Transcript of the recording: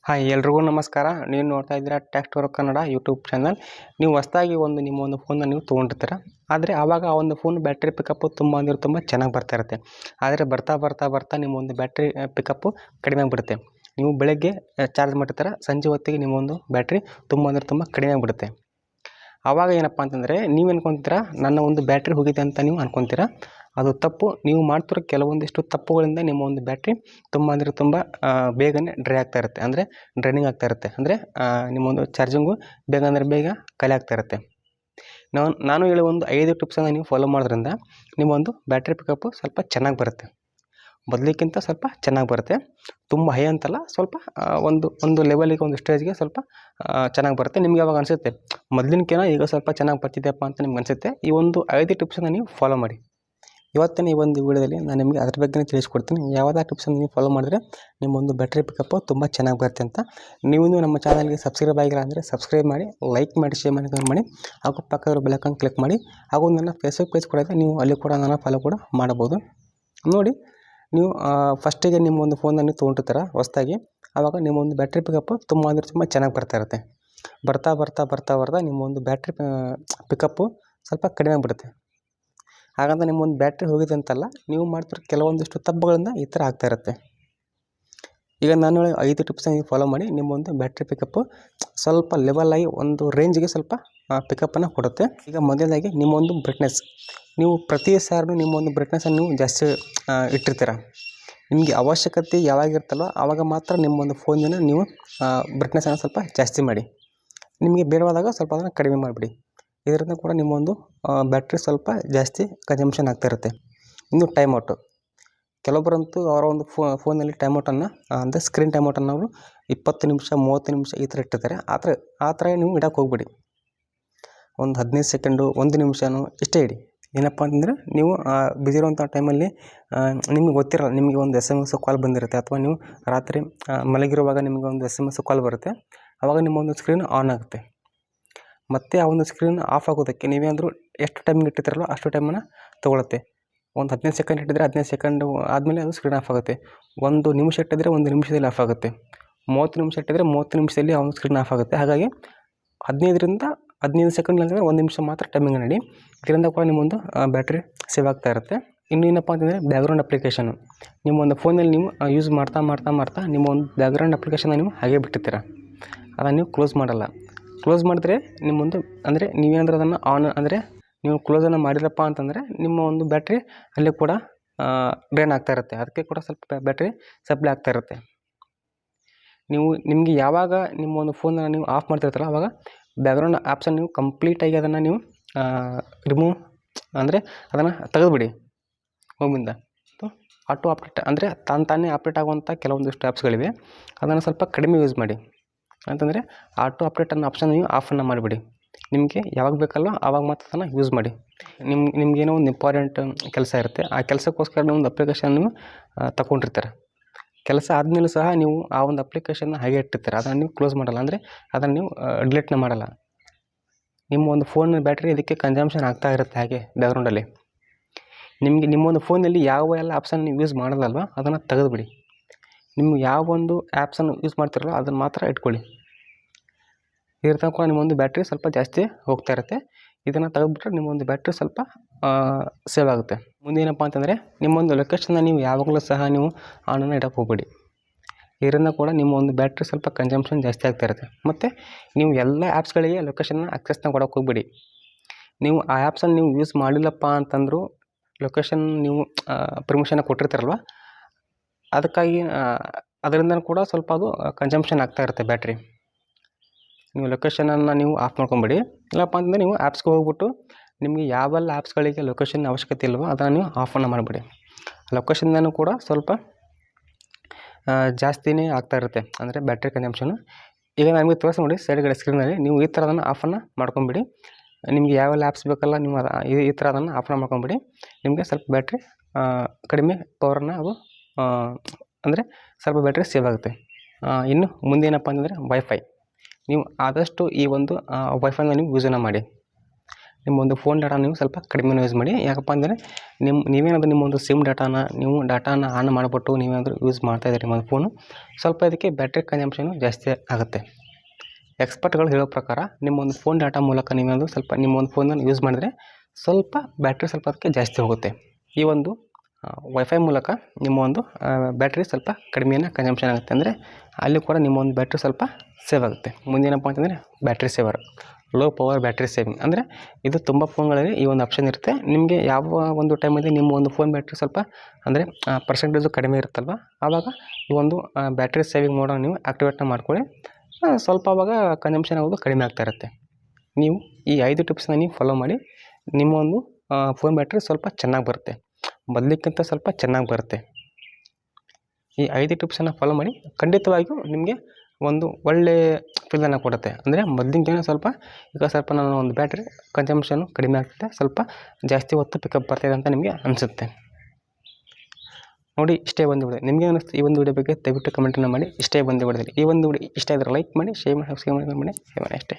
Hi ಎಲ್ರಿಗೂ ನಮಸ್ಕಾರ. ನೀವು ನೋಡ್ತಾ ಇದ್ದೀರಾ text work Kannada YouTube channel. ನೀವು ಹೊಸದಾಗಿ ನಿಮ್ಮ ಒಂದು ಫೋನ್ನ ನೀವು ತೊಗೊಂಡಿರ್ತೀರ. ಆದರೆ ಆವಾಗ ಆ ಒಂದು ಫೋನ್ ಬ್ಯಾಟ್ರಿ ಪಿಕಪ್ಪು ತುಂಬ ಚೆನ್ನಾಗಿ ಬರ್ತಾ ಇರುತ್ತೆ. ಆದರೆ ಬರ್ತಾ ನಿಮ್ಮ ಒಂದು ಬ್ಯಾಟ್ರಿ ಪಿಕಪ್ಪು ಕಡಿಮೆ ಆಗಿಬಿಡುತ್ತೆ. ನೀವು ಬೆಳಗ್ಗೆ ಚಾರ್ಜ್ ಮಾಡಿರ್ತೀರ, ಸಂಜೆ ಹೊತ್ತಿಗೆ ನಿಮ್ಮ ಒಂದು ಬ್ಯಾಟ್ರಿ ತುಂಬ ಕಡಿಮೆ ಆಗಿಬಿಡುತ್ತೆ. ಆವಾಗ ಏನಪ್ಪ ಅಂತಂದರೆ ನೀವು ಅನ್ಕೊತೀರಾ ನನ್ನ ಒಂದು ಬ್ಯಾಟ್ರಿ ಹೋಗಿದೆ ಅಂತ ನೀವು ಅನ್ಕೊತೀರಾ. ಅದು ತಪ್ಪು. ನೀವು ಮಾಡ್ತಿರೋ ಕೆಲವೊಂದಿಷ್ಟು ತಪ್ಪುಗಳಿಂದ ನಿಮ್ಮ ಒಂದು ಬ್ಯಾಟ್ರಿ ತುಂಬ ಬೇಗನೆ ಡ್ರೈ ಆಗ್ತಾ ಇರುತ್ತೆ, ಅಂದರೆ ಡ್ರೈನಿಂಗ್ ಆಗ್ತಾ ಇರುತ್ತೆ. ಅಂದರೆ ನಿಮ್ಮೊಂದು ಚಾರ್ಜಿಂಗು ಬೇಗ ಖಾಲಿ ಆಗ್ತಾ ಇರುತ್ತೆ. ನಾನು ಹೇಳೋ ಒಂದು 5 ಟಿಪ್ಸನ್ನು ನೀವು ಫಾಲೋ ಮಾಡೋದ್ರಿಂದ ನಿಮ್ಮೊಂದು ಬ್ಯಾಟ್ರಿ ಪಿಕಪ್ಪು ಸ್ವಲ್ಪ ಚೆನ್ನಾಗಿ ಬರುತ್ತೆ. ಮೊದಲಿಕ್ಕಿಂತ ಸ್ವಲ್ಪ ಚೆನ್ನಾಗಿ ಬರುತ್ತೆ. ತುಂಬ ಹೈ ಅಂತಲ್ಲ, ಸ್ವಲ್ಪ ಒಂದು ಲೆವೆಲಿಗೆ, ಒಂದು ಸ್ಟೇಜ್ಗೆ ಸ್ವಲ್ಪ ಚೆನ್ನಾಗಿ ಬರುತ್ತೆ. ನಿಮಗೆ ಅವಾಗ ಅನಿಸುತ್ತೆ ಮೊದಲಿನಕಿಂತ ಈಗ ಸ್ವಲ್ಪ ಚೆನ್ನಾಗಿ ಬರ್ತಿದೆಯಪ್ಪ ಅಂತ ನಿಮ್ಗೆ ಅನಿಸುತ್ತೆ. ಈ ಒಂದು 5 ಟಿಪ್ಸನ್ನು ನೀವು ಫಾಲೋ ಮಾಡಿ. ಇವತ್ತಿನ ಈ ಒಂದು ವಿಡಿಯೋದಲ್ಲಿ ನಾನು ನಿಮಗೆ ಅದ್ರ ಬಗ್ಗೆ ತಿಳಿಸ್ಕೊಡ್ತೀನಿ. ಯಾವುದೇ ಟಿಪ್ಸನ್ನು ನೀವು ಫಾಲೋ ಮಾಡಿದ್ರೆ ನಿಮ್ಮೊಂದು ಬ್ಯಾಟ್ರಿ ಪಿಕಪ್ಪು ತುಂಬ ಚೆನ್ನಾಗಿ ಬರುತ್ತೆ ಅಂತ. ನೀವು ನಮ್ಮ ಚಾನಲ್ಗೆ ಸಬ್ಸ್ಕ್ರೈಬ್ ಆಗಿಲ್ಲ ಅಂದರೆ ಸಬ್ಸ್ಕ್ರೈಬ್ ಮಾಡಿ, ಲೈಕ್ ಮಾಡಿ, ಶೇರ್ ಮಾಡಿ ಹಾಗೂ ಪಕ್ಕದ ಬೆಲ್ ಐಕಾನ್ ಕ್ಲಿಕ್ ಮಾಡಿ. ಹಾಗೂ ನನ್ನ ಫೇಸ್ಬುಕ್ ಪೇಜ್ ಕೂಡ ಇದೆ, ನೀವು ಅಲ್ಲಿ ಕೂಡ ನನ್ನ ಫಾಲೋ ಕೂಡ ಮಾಡ್ಬೋದು. ನೋಡಿ, ನೀವು ಫಸ್ಟಿಗೆ ನಿಮ್ಮ ಒಂದು ಫೋನನ್ನು ತೊಗೊಂಡಿರ್ತೀರ ಹೊಸದಾಗಿ. ಆವಾಗ ನಿಮ್ಮ ಒಂದು ಬ್ಯಾಟ್ರಿ ಪಿಕಪ್ಪು ತುಂಬ ಚೆನ್ನಾಗಿ ಬರ್ತಾ ಇರುತ್ತೆ. ಬರ್ತಾ ನಿಮ್ಮ ಒಂದು ಬ್ಯಾಟ್ರಿ ಪಿಕಪ್ಪು ಸ್ವಲ್ಪ ಕಡಿಮೆ ಆಗಿಬಿಡುತ್ತೆ. ಹಾಗಂತ ನಿಮ್ಮ ಒಂದು ಬ್ಯಾಟ್ರಿ ಹೋಗಿದೆ ಅಂತಲ್ಲ, ನೀವು ಮಾಡ್ತಿರೋ ಕೆಲವೊಂದಿಷ್ಟು ತಪ್ಪುಗಳಿಂದ ಈ ಥರ ಆಗ್ತಾ ಇರುತ್ತೆ. ಈಗ ನಾನು 5 ಟಿಪ್ಸನ್ನು ನೀವು ಫಾಲೋ ಮಾಡಿ, ನಿಮ್ಮ ಒಂದು ಬ್ಯಾಟ್ರಿ ಪಿಕಪ್ಪು ಸ್ವಲ್ಪ ಲೆವೆಲಾಗಿ ಒಂದು ರೇಂಜಿಗೆ ಸ್ವಲ್ಪ ಪಿಕಪ್ಪನ್ನು ಕೊಡುತ್ತೆ. ಈಗ ಮೊದಲನೇದಾಗಿ ನಿಮ್ಮ ಒಂದು ಬ್ರೈಟ್ನೆಸ್. ನೀವು ಪ್ರತಿ ಸಾರಿನೂ ನಿಮ್ಮ ಒಂದು ಬ್ರೈಟ್ನೆಸ್ಸನ್ನು ನೀವು ಜಾಸ್ತಿ ಇಟ್ಟಿರ್ತೀರ. ನಿಮಗೆ ಅವಶ್ಯಕತೆ ಯಾವಾಗಿರ್ತಲ್ಲೋ ಆವಾಗ ಮಾತ್ರ ನಿಮ್ಮ ಒಂದು ಫೋನಿನ ನೀವು ಬ್ರೈಟ್ನೆಸ್ಸನ್ನು ಸ್ವಲ್ಪ ಜಾಸ್ತಿ ಮಾಡಿ. ನಿಮಗೆ ಬೇಡವಾದಾಗ ಸ್ವಲ್ಪ ಅದನ್ನು ಕಡಿಮೆ ಮಾಡಿಬಿಡಿ. ಇದರಿಂದ ಕೂಡ ನಿಮ್ಮೊಂದು ಬ್ಯಾಟ್ರಿ ಸ್ವಲ್ಪ ಜಾಸ್ತಿ ಕನ್ಸಂಪ್ಷನ್ ಆಗ್ತಾ ಇರುತ್ತೆ. ಇನ್ನು ಟೈಮ್ ಔಟು. ಕೆಲವೊಬ್ಬರಂತೂ ಅವರ ಒಂದು ಫೋನಲ್ಲಿ ಟೈಮ್ ಔಟನ್ನು, ಅಂದರೆ ಸ್ಕ್ರೀನ್ ಟೈಮ್ ಔಟನ್ನು ಅವರು 20 ನಿಮಿಷ 30 ನಿಮಿಷ ಈ ಥರ ಇಟ್ಟಿರ್ತಾರೆ. ಆ ಥರ ನೀವು ಇಡೋಕ್ಕೆ ಹೋಗ್ಬೇಡಿ. ಒಂದು 15 ಸೆಕೆಂಡು, 1 ನಿಮಿಷನೂ ಇಷ್ಟೇ ಇಡಿ. ಏನಪ್ಪ ಅಂತಂದರೆ ನೀವು ಬಿಸಿ ಇರುವಂಥ ಟೈಮಲ್ಲಿ ನಿಮಗೆ ಗೊತ್ತಿರಲ್ಲ, ನಿಮಗೆ ಒಂದು SMS ಕಾಲ್ ಬಂದಿರುತ್ತೆ, ಅಥವಾ ನೀವು ರಾತ್ರಿ ಮಲಗಿರುವಾಗ ನಿಮಗೆ ಒಂದು SMS ಕಾಲ್ ಬರುತ್ತೆ. ಆವಾಗ ನಿಮ್ಮ ಒಂದು ಸ್ಕ್ರೀನ್ ಆನ್ ಆಗುತ್ತೆ. ಮತ್ತು ಆ ಒಂದು ಸ್ಕ್ರೀನ್ ಆಫ್ ಆಗೋದಕ್ಕೆ ನೀವೇನಾದರೂ ಎಷ್ಟು ಟೈಮಿಗೆ ಇಟ್ಟಿರ್ತೀರಲ್ಲ ಅಷ್ಟು ಟೈಮನ್ನು ತೊಗೊಳುತ್ತೆ. ಒಂದು 15 ಸೆಕೆಂಡ್ ಇಟ್ಟಿದ್ರೆ 15 ಸೆಕೆಂಡು ಆದಮೇಲೆ ಅದು ಸ್ಕ್ರೀನ್ ಆಫ್ ಆಗುತ್ತೆ. 1 ನಿಮಿಷ ಇಟ್ಟಿದ್ರೆ 1 ನಿಮಿಷದಲ್ಲಿ ಆಫ್ ಆಗುತ್ತೆ. 30 ನಿಮಿಷ ಇಟ್ಟಿದ್ರೆ 30 ನಿಮಿಷದಲ್ಲಿ ಆ ಒಂದು ಸ್ಕ್ರೀನ್ ಆಫ್ ಆಗುತ್ತೆ. ಹಾಗಾಗಿ 15 ಸೆಕೆಂಡ್ ಅಂದರೆ 1 ನಿಮಿಷ ಮಾತ್ರ ಟೈಮಿಂಗ್ ನೀಡಿ. ಇದರಿಂದ ಕೂಡ ನಿಮ್ಮೊಂದು ಬ್ಯಾಟ್ರಿ ಸೇವ್ ಆಗ್ತಾ ಇರುತ್ತೆ. ಇನ್ನು ಏನಪ್ಪ ಅಂತಂದರೆ ಬ್ಯಾಕ್ಗ್ರೌಂಡ್ ಅಪ್ಲಿಕೇಶನು. ನಿಮ್ಮ ಒಂದು ಫೋನಲ್ಲಿ ನೀವು ಯೂಸ್ ಮಾಡ್ತಾ ನಿಮ್ಮ ಒಂದು ಬ್ಯಾಕ್ಗ್ರೌಂಡ್ ಅಪ್ಲಿಕೇಶನ್ನ ನೀವು ಹಾಗೆ ಬಿಟ್ಟಿರ್ತೀರ. ಅದನ್ನು ನೀವು ಕ್ಲೋಸ್ ಮಾಡಲ್ಲ. ಕ್ಲೋಸ್ ಮಾಡಿದ್ರೆ ನಿಮ್ಮೊಂದು, ಅಂದರೆ ನೀವೇನಾದರೂ ಅದನ್ನು ಆನ್, ಅಂದರೆ ನೀವು ಕ್ಲೋಸನ್ನು ಮಾಡಿರಪ್ಪ ಅಂತಂದರೆ ನಿಮ್ಮ ಒಂದು ಬ್ಯಾಟ್ರಿ ಅಲ್ಲಿ ಕೂಡ ಡ್ರೈನ್ ಆಗ್ತಾ ಇರುತ್ತೆ. ಅದಕ್ಕೆ ಕೂಡ ಸ್ವಲ್ಪ ಬ್ಯಾಟ್ರಿ ಸಪ್ಲೈ ಆಗ್ತಾ ಇರುತ್ತೆ. ನಿಮಗೆ ಯಾವಾಗ ನಿಮ್ಮ ಒಂದು ಫೋನನ್ನು ನೀವು ಆಫ್ ಮಾಡ್ತಿರ್ತಾರಲ್ಲ ಆವಾಗ ಬ್ಯಾಕ್ಗ್ರೌಂಡ್ ಆಪ್ಷನ್ ನೀವು ಕಂಪ್ಲೀಟಾಗಿ ಅದನ್ನು ನೀವು ರಿಮೂವ್, ಅಂದರೆ ಅದನ್ನು ತೆಗೆದುಬಿಡಿ ಹೋಮಿಂದ. ಆಟೋ ಆಪ್ರೇಟ್, ಅಂದರೆ ತಾನೇ ಆಪ್ರೇಟ್ ಆಗುವಂಥ ಕೆಲವೊಂದಿಷ್ಟು ಆ್ಯಪ್ಸ್ಗಳಿವೆ, ಅದನ್ನು ಸ್ವಲ್ಪ ಕಡಿಮೆ ಯೂಸ್ ಮಾಡಿ. ಅಂತಂದರೆ ಆಟೋ ಆಪ್ರೇಟ್ ಅನ್ನೋ ಆಪ್ಷನ್ ನೀವು ಆಫನ್ನು ಮಾಡಿಬಿಡಿ. ನಿಮಗೆ ಯಾವಾಗ ಬೇಕಲ್ಲ ಆವಾಗ ಮಾತ್ರ ಅದನ್ನು ಯೂಸ್ ಮಾಡಿ. ನಿಮಗೇನೋ ಒಂದು ಇಂಪಾರ್ಟೆಂಟ್ ಕೆಲಸ ಇರುತ್ತೆ, ಆ ಕೆಲಸಕ್ಕೋಸ್ಕರ ನೀವು ಒಂದು ಅಪ್ಲಿಕೇಶನ್ ನೀವು ತಗೊಂಡಿರ್ತಾರೆ. ಕೆಲಸ ಆದಮೇಲೂ ಸಹ ನೀವು ಆ ಒಂದು ಅಪ್ಲಿಕೇಶನ್ನ ಹಾಗೆ ಇಟ್ಟಿರ್ತಾರೆ, ಅದನ್ನು ನೀವು ಕ್ಲೋಸ್ ಮಾಡಲ್ಲ, ಅಂದರೆ ಅದನ್ನು ನೀವು ಡಿಲೀಟ್ನ ಮಾಡಲ್ಲ. ನಿಮ್ಮ ಒಂದು ಫೋನ್ ಬ್ಯಾಟ್ರಿ ಇದಕ್ಕೆ ಕನ್ಸಂಪ್ಷನ್ ಆಗ್ತಾ ಇರುತ್ತೆ ಹಾಗೆ ಬ್ಯಾಕ್ಗ್ರೌಂಡಲ್ಲಿ. ನಿಮ್ಮೊಂದು ಫೋನಲ್ಲಿ ಯಾವ ಎಲ್ಲ ಆಪ್ಷನ್ ನೀವು ಯೂಸ್ ಮಾಡೋದಲ್ವ ಅದನ್ನು ತೆಗೆದುಬಿಡಿ. ನಿಮ್ಗೆ ಯಾವ ಒಂದು ಆ್ಯಪ್ಸನ್ನು ಯೂಸ್ ಮಾಡ್ತಿರಲ್ಲ ಅದನ್ನು ಮಾತ್ರ ಇಟ್ಕೊಳ್ಳಿ. ಇದರಿಂದ ಕೂಡ ನಿಮ್ಮೊಂದು ಬ್ಯಾಟ್ರಿ ಸ್ವಲ್ಪ ಜಾಸ್ತಿ ಹೋಗ್ತಾ ಇರುತ್ತೆ. ಇದನ್ನು ತೆಗೆದುಬಿಟ್ರೆ ನಿಮ್ಮೊಂದು ಬ್ಯಾಟ್ರಿ ಸ್ವಲ್ಪ ಸೇವ್ ಆಗುತ್ತೆ. ಮುಂದೇನಪ್ಪ ಅಂತಂದರೆ ನಿಮ್ಮೊಂದು ಲೊಕೇಶನ್ನ ನೀವು ಯಾವಾಗಲೂ ಸಹ ನೀವು ಆನನ್ನು ಇಡೋಕ್ಕೆ ಹೋಗಬೇಡಿ. ಇದರಿಂದ ಕೂಡ ನಿಮ್ಮ ಒಂದು ಬ್ಯಾಟ್ರಿ ಸ್ವಲ್ಪ ಕನ್ಸಂಪ್ಷನ್ ಜಾಸ್ತಿ ಆಗ್ತಾ ಇರುತ್ತೆ. ಮತ್ತು ನೀವು ಎಲ್ಲ ಆ್ಯಪ್ಸ್ಗಳಿಗೆ ಲೊಕೇಶನ್ನ ಆಕ್ಸೆಸ್ನ ಕೊಡೋಕ್ಕೆ ಹೋಗಬೇಡಿ. ನೀವು ಆ ಆ್ಯಪ್ಸನ್ನು ನೀವು ಯೂಸ್ ಮಾಡಿಲ್ಲಪ್ಪ ಅಂತಂದರೂ ಲೊಕೇಶನ್ ನೀವು ಪರ್ಮಿಷನ್ನ ಕೊಟ್ಟಿರ್ತಾರಲ್ವ, ಅದಕ್ಕಾಗಿ ಅದರಿಂದ ಕೂಡ ಸ್ವಲ್ಪ ಅದು ಕನ್ಸಂಪ್ಷನ್ ಆಗ್ತಾ ಇರುತ್ತೆ ಬ್ಯಾಟ್ರಿ. ನೀವು ಲೊಕೇಶನನ್ನು ನೀವು ಆಫ್ ಮಾಡ್ಕೊಂಬಿಡಿ. ಇಲ್ಲಪ್ಪ ಅಂತಂದರೆ ನೀವು ಆ್ಯಪ್ಸ್ಗೆ ಹೋಗ್ಬಿಟ್ಟು ನಿಮಗೆ ಯಾವೆಲ್ಲ ಆ್ಯಪ್ಸ್ಗಳಿಗೆ ಲೊಕೇಶನ್ ಅವಶ್ಯಕತೆ ಇಲ್ವೋ ಅದನ್ನು ನೀವು ಆಫನ್ನು ಮಾಡಿಬಿಡಿ. ಲೊಕೇಶನ್ದೂ ಕೂಡ ಸ್ವಲ್ಪ ಜಾಸ್ತಿನೇ ಆಗ್ತಾ ಇರುತ್ತೆ, ಅಂದರೆ ಬ್ಯಾಟ್ರಿ ಕನ್ಸಂಪ್ಷನು. ಈಗ ನಮಗೆ ತೋರಿಸಿ ನೋಡಿ ಸೈಡ್ಗಡೆ ಸ್ಕ್ರೀನಲ್ಲಿ, ನೀವು ಈ ಥರ ಅದನ್ನು ಆಫನ್ನು ಮಾಡ್ಕೊಂಬಿಡಿ. ನಿಮಗೆ ಯಾವೆಲ್ಲ ಆ್ಯಪ್ಸ್ ಬೇಕಲ್ಲ ನೀವು ಈ ಥರ ಅದನ್ನು ಆಫನ್ನು ಮಾಡ್ಕೊಂಬಿಡಿ. ನಿಮಗೆ ಸ್ವಲ್ಪ ಬ್ಯಾಟ್ರಿ ಕಡಿಮೆ ಪವರನ್ನು ಅದು, ಅಂದರೆ ಸ್ವಲ್ಪ ಬ್ಯಾಟ್ರಿ ಸೇವ್ ಆಗುತ್ತೆ. ಇನ್ನು ಮುಂದೇನಪ್ಪ ಅಂತಂದರೆ ವೈಫೈ. ನೀವು ಆದಷ್ಟು ಈ ಒಂದು ವೈಫೈನ ನೀವು ಯೂಸನ್ನು ಮಾಡಿ. ನಿಮ್ಮ ಒಂದು ಫೋನ್ ಡಾಟಾ ನೀವು ಸ್ವಲ್ಪ ಕಡಿಮೆ ಯೂಸ್ ಮಾಡಿ. ಯಾಕಪ್ಪ ಅಂದರೆ ನೀವೇನಾದರೂ ನಿಮ್ಮ ಒಂದು ಸಿಮ್ ಡಾಟಾನ ಆನ್ ಮಾಡಿಬಿಟ್ಟು ನೀವೇನಾದರೂ ಯೂಸ್ ಮಾಡ್ತಾಯಿದ್ದೀರಿ ನಿಮ್ಮ ಫೋನು, ಸ್ವಲ್ಪ ಇದಕ್ಕೆ ಬ್ಯಾಟ್ರಿ ಕನ್ಸಂಪ್ಷನು ಜಾಸ್ತಿ ಆಗುತ್ತೆ. ಎಕ್ಸ್ಪರ್ಟ್ಗಳು ಹೇಳೋ ಪ್ರಕಾರ ನಿಮ್ಮ ಒಂದು ಫೋನ್ ಡಾಟಾ ಮೂಲಕ ನೀವೇನಾದರೂ ಸ್ವಲ್ಪ ನಿಮ್ಮ ಒಂದು ಫೋನನ್ನು ಯೂಸ್ ಮಾಡಿದ್ರೆ ಸ್ವಲ್ಪ ಬ್ಯಾಟ್ರಿ ಸ್ವಲ್ಪ ಅದಕ್ಕೆ ಜಾಸ್ತಿ ಹೋಗುತ್ತೆ. ಈ ಒಂದು ವೈಫೈ ಮೂಲಕ ನಿಮ್ಮ ಒಂದು ಬ್ಯಾಟ್ರಿ ಸ್ವಲ್ಪ ಕಡಿಮೆಯನ್ನು ಕನ್ಸಂಪ್ಷನ್ ಆಗುತ್ತೆ. ಅಂದರೆ ಅಲ್ಲಿ ಕೂಡ ನಿಮ್ಮ ಒಂದು ಬ್ಯಾಟ್ರಿ ಸ್ವಲ್ಪ ಸೇವ್ ಆಗುತ್ತೆ. ಮುಂದೇನಪ್ಪ ಅಂತಂದರೆ battery saver, low power battery saving. ಅಂದರೆ ಇದು ತುಂಬ ಫೋನ್ಗಳಲ್ಲಿ ಈ ಒಂದು ಆಪ್ಷನ್ ಇರುತ್ತೆ. ನಿಮಗೆ ಯಾವ ಒಂದು ಟೈಮಲ್ಲಿ ನಿಮ್ಮ ಒಂದು ಫೋನ್ ಬ್ಯಾಟ್ರಿ ಸ್ವಲ್ಪ ಅಂದರೆ ಪರ್ಸೆಂಟೇಜು ಕಡಿಮೆ ಇರುತ್ತಲ್ವ, ಆವಾಗ ಈ ಒಂದು ಬ್ಯಾಟ್ರಿ ಸೇವಿಂಗ್ ಮೋಡನ್ನು ನೀವು ಆಕ್ಟಿವೇಟ್ನ ಮಾಡ್ಕೊಳ್ಳಿ. ಸ್ವಲ್ಪ ಆವಾಗ ಕನ್ಸಂಪ್ಷನ್ ಆಗೋದು ಕಡಿಮೆ ಆಗ್ತಾ ಇರುತ್ತೆ. ನೀವು ಈ 5 ಟಿಪ್ಸ್ನ ನೀವು ಫಾಲೋ ಮಾಡಿ, ನಿಮ್ಮ ಒಂದು ಫೋನ್ ಬ್ಯಾಟ್ರಿ ಸ್ವಲ್ಪ ಚೆನ್ನಾಗಿ ಬರುತ್ತೆ, ಮೊದಲಿಕ್ಕಿಂತ ಸ್ವಲ್ಪ ಚೆನ್ನಾಗಿ ಬರುತ್ತೆ. ಈ 5 ಟಿಪ್ಸನ್ನು ಫಾಲೋ ಮಾಡಿ, ಖಂಡಿತವಾಗಿಯೂ ನಿಮಗೆ ಒಂದು ಒಳ್ಳೆಯ ಫೀಲನ್ನು ಕೊಡುತ್ತೆ. ಅಂದರೆ ಮೊದಲಿಂದ ಸ್ವಲ್ಪ ಈಗ ಸ್ವಲ್ಪ ನನ್ನ ಒಂದು ಬ್ಯಾಟ್ರಿ ಕನ್ಸಂಪ್ಷನು ಕಡಿಮೆ ಆಗ್ತಿದೆ, ಸ್ವಲ್ಪ ಜಾಸ್ತಿ ಹೊತ್ತು ಪಿಕಪ್ ಬರ್ತಾಯಿದೆ ಅಂತ ನಿಮಗೆ ಅನಿಸುತ್ತೆ. ನೋಡಿ, ಇಷ್ಟೇ ಒಂದು ವಿಡಿಯೋ. ನಿಮಗೆ ಅನ್ನಿಸ್ತು ಈ ಒಂದು ವಿಡಿಯೋ ಬಗ್ಗೆ ದಯವಿಟ್ಟು ಕಮೆಂಟನ್ನು ಮಾಡಿ. ಇಷ್ಟೇ ಒಂದು ವಿಡಿಯೋದಲ್ಲಿ ಈ ಒಂದು ವಿಡಿಯೋ ಇಷ್ಟ ಆದರೆ ಲೈಕ್ ಮಾಡಿ, ಶೇರ್ ಮಾಡಿ, ಸಬ್ಸ್ಕ್ರೈಬ್ ಮಾಡಿ. ಅಷ್ಟೇ.